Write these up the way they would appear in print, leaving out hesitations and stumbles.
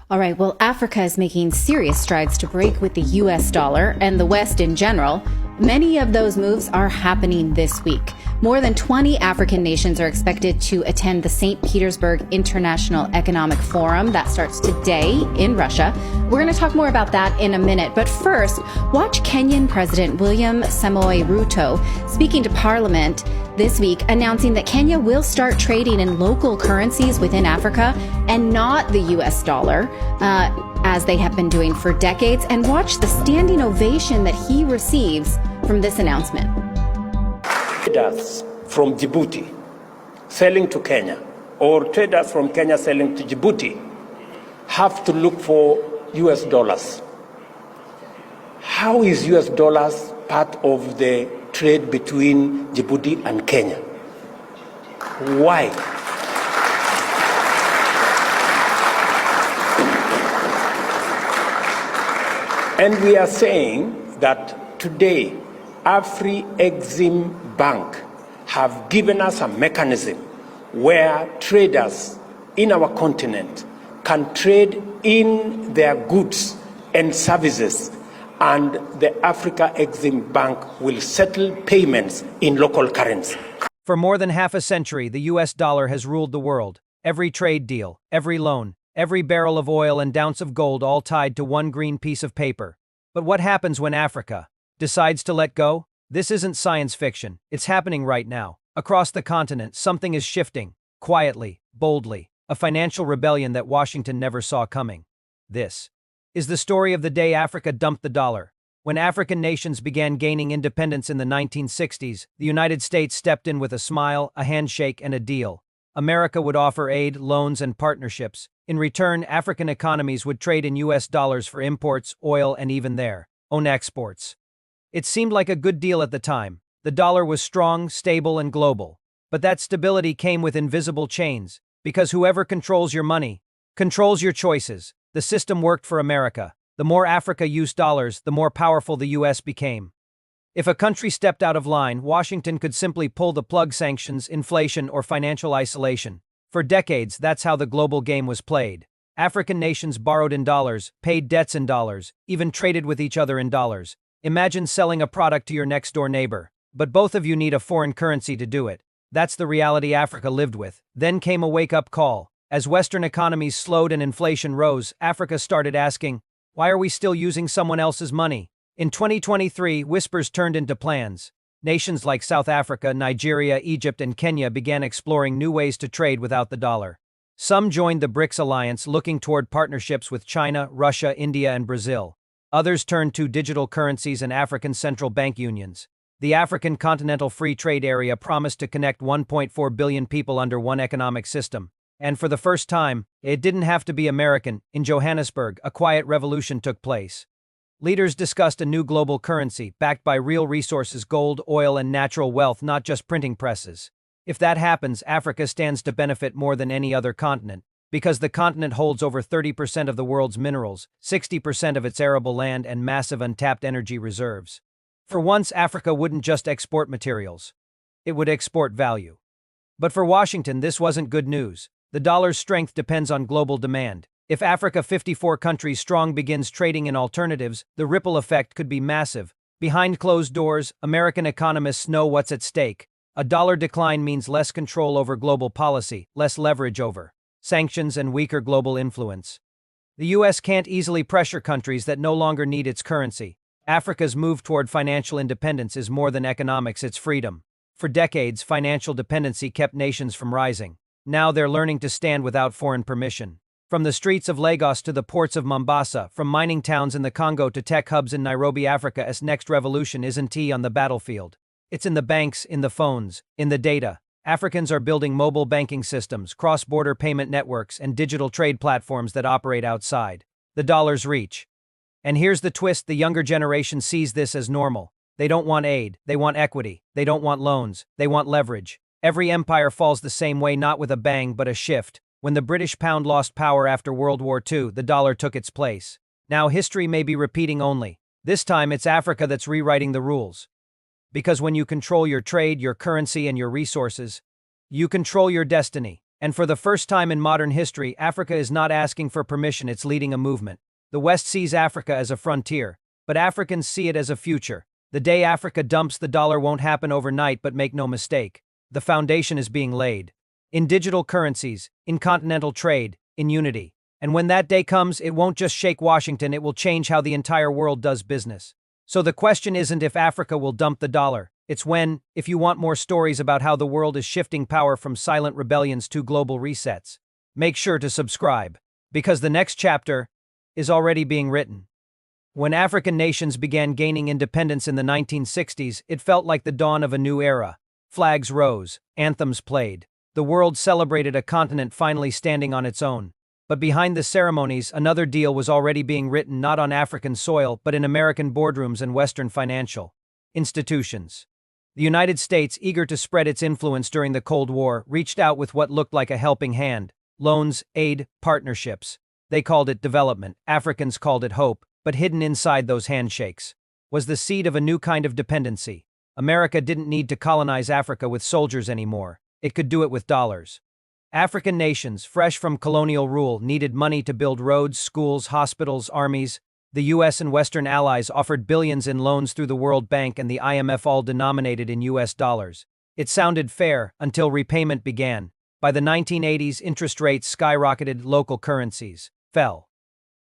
All right, well, Africa is making serious strides to break with the US dollar and the West in general. Many of those moves are happening this week. More than 20 African nations are expected to attend the St. Petersburg International Economic Forum that starts today in Russia. We're going to talk more about that in a minute. But first, watch Kenyan President William Samoei Ruto speaking to Parliament this week, announcing that Kenya will start trading in local currencies within Africa and not the US dollar, as they have been doing for decades. And watch the standing ovation that he receives from this announcement. Traders from Djibouti selling to Kenya, or traders from Kenya selling to Djibouti, have to look for US dollars. How is US dollars part of the trade between Djibouti and Kenya? Why? And we are saying that today, Afri-Exim Bank have given us a mechanism where traders in our continent can trade in their goods and services, and the Africa-Exim Bank will settle payments in local currency. For more than half a century, the US dollar has ruled the world. Every trade deal, every loan, every barrel of oil and ounce of gold all tied to one green piece of paper. But what happens when Africa decides to let go? This isn't science fiction. It's happening right now. Across the continent, something is shifting, quietly, boldly, a financial rebellion that Washington never saw coming. This is the story of the day Africa dumped the dollar. When African nations began gaining independence in the 1960s, the United States stepped in with a smile, a handshake, and a deal. America would offer aid, loans, and partnerships. In return, African economies would trade in US dollars for imports, oil, and even their own exports. It seemed like a good deal at the time. The dollar was strong, stable, and global. But that stability came with invisible chains, because whoever controls your money controls your choices. The system worked for America. The more Africa used dollars, the more powerful the US became. If a country stepped out of line, Washington could simply pull the plug: sanctions, inflation, or financial isolation. For decades, that's how the global game was played. African nations borrowed in dollars, paid debts in dollars, even traded with each other in dollars. Imagine selling a product to your next-door neighbor, but both of you need a foreign currency to do it. That's the reality Africa lived with. Then came a wake-up call. As Western economies slowed and inflation rose, Africa started asking, why are we still using someone else's money? In 2023, whispers turned into plans. Nations like South Africa, Nigeria, Egypt, and Kenya began exploring new ways to trade without the dollar. Some joined the BRICS alliance, looking toward partnerships with China, Russia, India, and Brazil. Others turned to digital currencies and African central bank unions. The African Continental Free Trade Area promised to connect 1.4 billion people under one economic system. And for the first time, it didn't have to be American. In Johannesburg, a quiet revolution took place. Leaders discussed a new global currency, backed by real resources: gold, oil, and natural wealth, not just printing presses. If that happens, Africa stands to benefit more than any other continent, because the continent holds over 30% of the world's minerals, 60% of its arable land, and massive untapped energy reserves. For once, Africa wouldn't just export materials. It would export value. But for Washington, this wasn't good news. The dollar's strength depends on global demand. If Africa, 54 countries strong, begins trading in alternatives, the ripple effect could be massive. Behind closed doors, American economists know what's at stake. A dollar decline means less control over global policy, less leverage over sanctions, and weaker global influence. The US can't easily pressure countries that no longer need its currency. Africa's move toward financial independence is more than economics, it's freedom. For decades, financial dependency kept nations from rising. Now they're learning to stand without foreign permission. From the streets of Lagos to the ports of Mombasa, from mining towns in the Congo to tech hubs in Nairobi, Africa's next revolution isn't on the battlefield. It's in the banks, in the phones, in the data. Africans are building mobile banking systems, cross-border payment networks, and digital trade platforms that operate outside the dollar's reach. And here's the twist: the younger generation sees this as normal. They don't want aid, they want equity. They don't want loans, they want leverage. Every empire falls the same way, not with a bang, but a shift. When the British pound lost power after World War II, the dollar took its place. Now history may be repeating only. This time it's Africa that's rewriting the rules. Because when you control your trade, your currency, and your resources, you control your destiny. And for the first time in modern history, Africa is not asking for permission, it's leading a movement. The West sees Africa as a frontier, but Africans see it as a future. The day Africa dumps the dollar won't happen overnight, but make no mistake, the foundation is being laid. In digital currencies, in continental trade, in unity. And when that day comes, it won't just shake Washington, it will change how the entire world does business. So the question isn't if Africa will dump the dollar, it's when. If you want more stories about how the world is shifting power from silent rebellions to global resets, make sure to subscribe, because the next chapter is already being written. When African nations began gaining independence in the 1960s, it felt like the dawn of a new era. Flags rose, anthems played. The world celebrated a continent finally standing on its own. But behind the ceremonies, another deal was already being written, not on African soil, but in American boardrooms and Western financial institutions. The United States, eager to spread its influence during the Cold War, reached out with what looked like a helping hand: loans, aid, partnerships. They called it development, Africans called it hope, but hidden inside those handshakes was the seed of a new kind of dependency. America didn't need to colonize Africa with soldiers anymore. It could do it with dollars. African nations, fresh from colonial rule, needed money to build roads, schools, hospitals, armies. The US and Western allies offered billions in loans through the World Bank and the IMF, all denominated in US dollars. It sounded fair until repayment began. By the 1980s, interest rates skyrocketed, local currencies fell.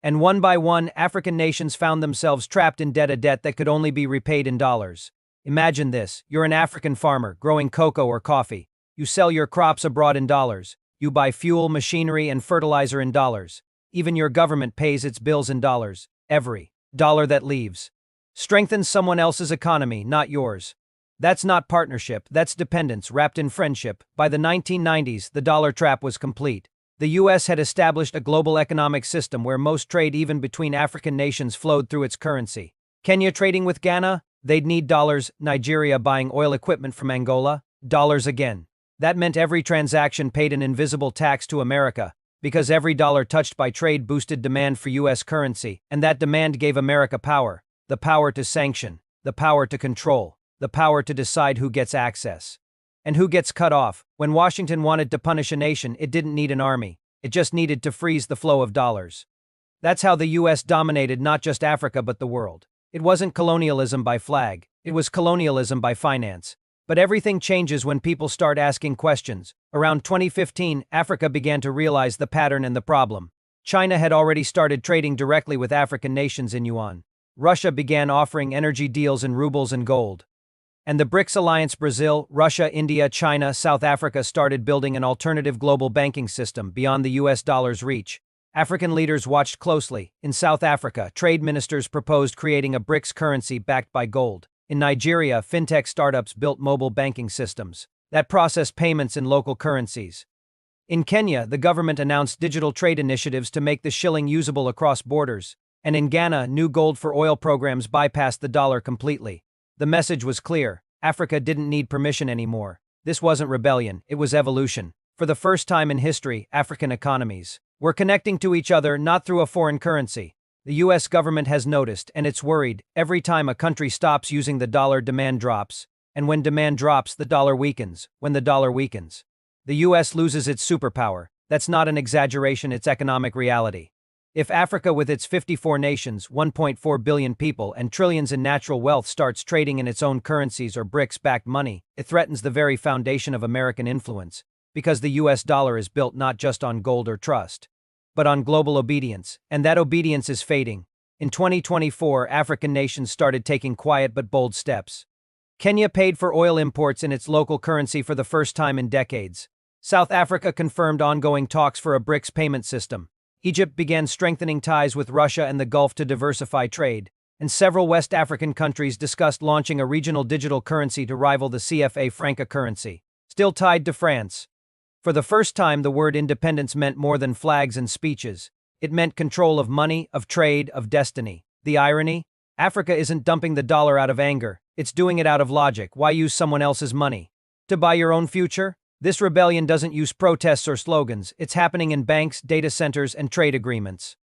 And one by one, African nations found themselves trapped in debt, a debt that could only be repaid in dollars. Imagine this: you're an African farmer growing cocoa or coffee. You sell your crops abroad in dollars. You buy fuel, machinery, and fertilizer in dollars. Even your government pays its bills in dollars. Every dollar that leaves strengthens someone else's economy, not yours. That's not partnership, that's dependence wrapped in friendship. By the 1990s, the dollar trap was complete. The US had established a global economic system where most trade, even between African nations, flowed through its currency. Kenya trading with Ghana? They'd need dollars. Nigeria buying oil equipment from Angola? Dollars again. That meant every transaction paid an invisible tax to America, because every dollar touched by trade boosted demand for US currency, and that demand gave America power. The power to sanction, the power to control, the power to decide who gets access and who gets cut off. When Washington wanted to punish a nation, it didn't need an army. It just needed to freeze the flow of dollars. That's how the US dominated not just Africa but the world. It wasn't colonialism by flag, it was colonialism by finance. But everything changes when people start asking questions. Around 2015, Africa began to realize the pattern and the problem. China had already started trading directly with African nations in yuan. Russia began offering energy deals in rubles and gold. And the BRICS alliance, Brazil, Russia, India, China, South Africa, started building an alternative global banking system beyond the US dollar's reach. African leaders watched closely. In South Africa, trade ministers proposed creating a BRICS currency backed by gold. In Nigeria, fintech startups built mobile banking systems that processed payments in local currencies. In Kenya, the government announced digital trade initiatives to make the shilling usable across borders. And in Ghana, new gold for oil programs bypassed the dollar completely. The message was clear: Africa didn't need permission anymore. This wasn't rebellion, it was evolution. For the first time in history, African economies were connecting to each other, not through a foreign currency. The US government has noticed, and it's worried. Every time a country stops using the dollar, demand drops. And when demand drops, the dollar weakens. When the dollar weakens, the US loses its superpower. That's not an exaggeration, it's economic reality. If Africa, with its 54 nations, 1.4 billion people, and trillions in natural wealth, starts trading in its own currencies or BRICS-backed money, it threatens the very foundation of American influence, because the US dollar is built not just on gold or trust, but on global obedience, and that obedience is fading. In 2024, African nations started taking quiet but bold steps. Kenya paid for oil imports in its local currency for the first time in decades. South Africa confirmed ongoing talks for a BRICS payment system. Egypt began strengthening ties with Russia and the Gulf to diversify trade, and several West African countries discussed launching a regional digital currency to rival the CFA franca currency, still tied to France. For the first time, the word independence meant more than flags and speeches. It meant control of money, of trade, of destiny. The irony? Africa isn't dumping the dollar out of anger, it's doing it out of logic. Why use someone else's money to buy your own future? This rebellion doesn't use protests or slogans, it's happening in banks, data centers, and trade agreements.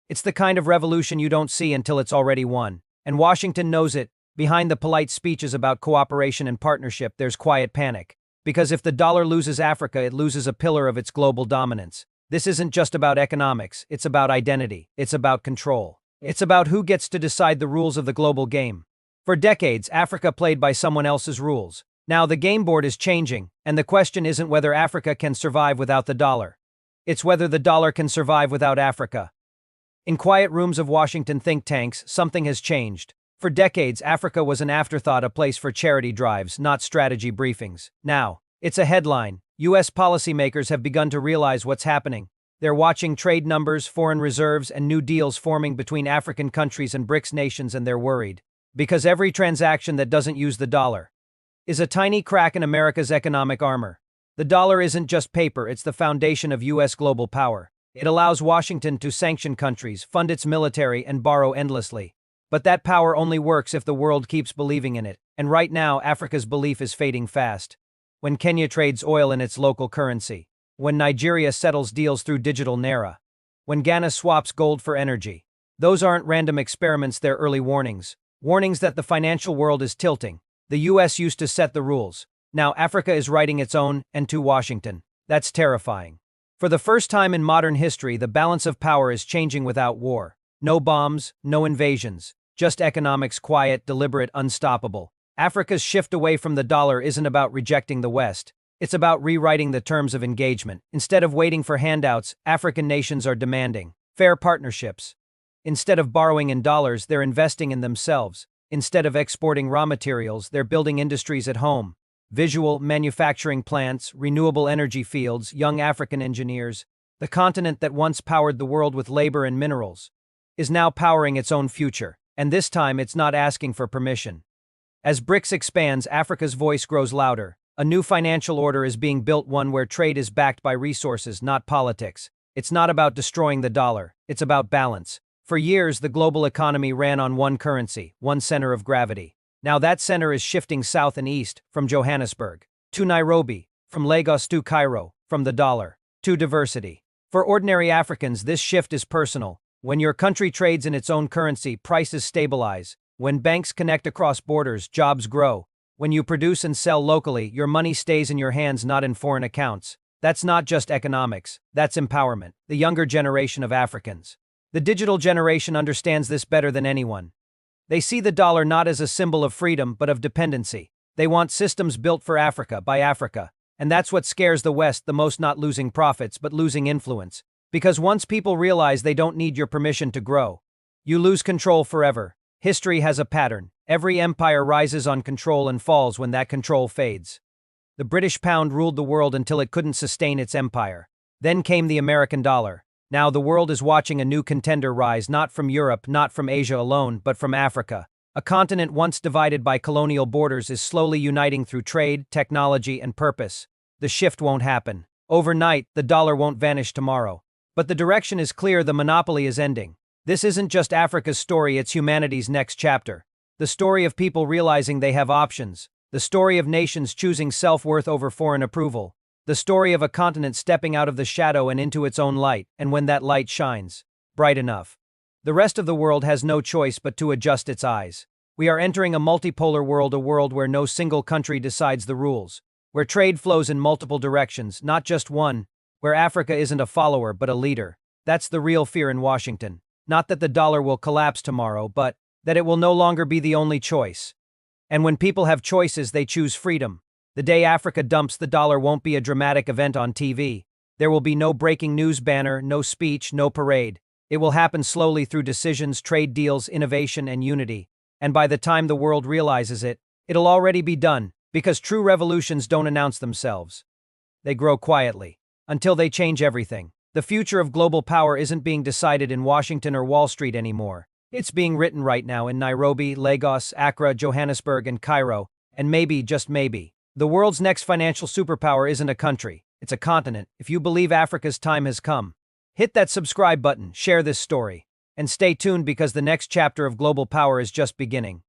It's the kind of revolution you don't see until it's already won. And Washington knows it. Behind the polite speeches about cooperation and partnership, there's quiet panic. Because if the dollar loses Africa, it loses a pillar of its global dominance. This isn't just about economics, it's about identity, it's about control. It's about who gets to decide the rules of the global game. For decades, Africa played by someone else's rules. Now the game board is changing, and the question isn't whether Africa can survive without the dollar. It's whether the dollar can survive without Africa. In quiet rooms of Washington think tanks, something has changed. For decades, Africa was an afterthought, a place for charity drives, not strategy briefings. Now, it's a headline. U.S. policymakers have begun to realize what's happening. They're watching trade numbers, foreign reserves, and new deals forming between African countries and BRICS nations, and they're worried. Because every transaction that doesn't use the dollar is a tiny crack in America's economic armor. The dollar isn't just paper, it's the foundation of U.S. global power. It allows Washington to sanction countries, fund its military, and borrow endlessly. But that power only works if the world keeps believing in it, and right now Africa's belief is fading fast. When Kenya trades oil in its local currency, when Nigeria settles deals through digital naira, when Ghana swaps gold for energy. Those aren't random experiments, they're early warnings. Warnings that the financial world is tilting. The US used to set the rules. Now Africa is writing its own, and to Washington. That's terrifying. For the first time in modern history, the balance of power is changing without war. No bombs, no invasions. Just economics, quiet, deliberate, unstoppable. Africa's shift away from the dollar isn't about rejecting the West. It's about rewriting the terms of engagement. Instead of waiting for handouts, African nations are demanding fair partnerships. Instead of borrowing in dollars, they're investing in themselves. Instead of exporting raw materials, they're building industries at home. Visual manufacturing plants, renewable energy fields, young African engineers. The continent that once powered the world with labor and minerals is now powering its own future, and this time it's not asking for permission. As BRICS expands, Africa's voice grows louder. A new financial order is being built, one where trade is backed by resources, not politics. It's not about destroying the dollar, it's about balance. For years, the global economy ran on one currency, one center of gravity. Now that center is shifting south and east, from Johannesburg to Nairobi, from Lagos to Cairo, from the dollar to diversity. For ordinary Africans, this shift is personal. When your country trades in its own currency, prices stabilize. When banks connect across borders, jobs grow. When you produce and sell locally, your money stays in your hands, not in foreign accounts. That's not just economics, that's empowerment. The younger generation of Africans. The digital generation understands this better than anyone. They see the dollar not as a symbol of freedom, but of dependency. They want systems built for Africa, by Africa. And that's what scares the West the most, not losing profits, but losing influence. Because once people realize they don't need your permission to grow, you lose control forever. History has a pattern. Every empire rises on control and falls when that control fades. The British pound ruled the world until it couldn't sustain its empire. Then came the American dollar. Now the world is watching a new contender rise, not from Europe, not from Asia alone, but from Africa. A continent once divided by colonial borders is slowly uniting through trade, technology, and purpose. The shift won't happen overnight, the dollar won't vanish tomorrow. But the direction is clear, the monopoly is ending. This isn't just Africa's story, it's humanity's next chapter. The story of people realizing they have options. The story of nations choosing self-worth over foreign approval. The story of a continent stepping out of the shadow and into its own light, and when that light shines bright enough, the rest of the world has no choice but to adjust its eyes. We are entering a multipolar world, a world where no single country decides the rules, where trade flows in multiple directions, not just one, where Africa isn't a follower but a leader. That's the real fear in Washington. Not that the dollar will collapse tomorrow, but that it will no longer be the only choice. And when people have choices, they choose freedom. The day Africa dumps the dollar won't be a dramatic event on TV. There will be no breaking news banner, no speech, no parade. It will happen slowly through decisions, trade deals, innovation, and unity. And by the time the world realizes it, it'll already be done, because true revolutions don't announce themselves. They grow quietly, until they change everything. The future of global power isn't being decided in Washington or Wall Street anymore. It's being written right now in Nairobi, Lagos, Accra, Johannesburg, and Cairo, and maybe, just maybe, the world's next financial superpower isn't a country, it's a continent. If you believe Africa's time has come, hit that subscribe button, share this story, and stay tuned because the next chapter of global power is just beginning.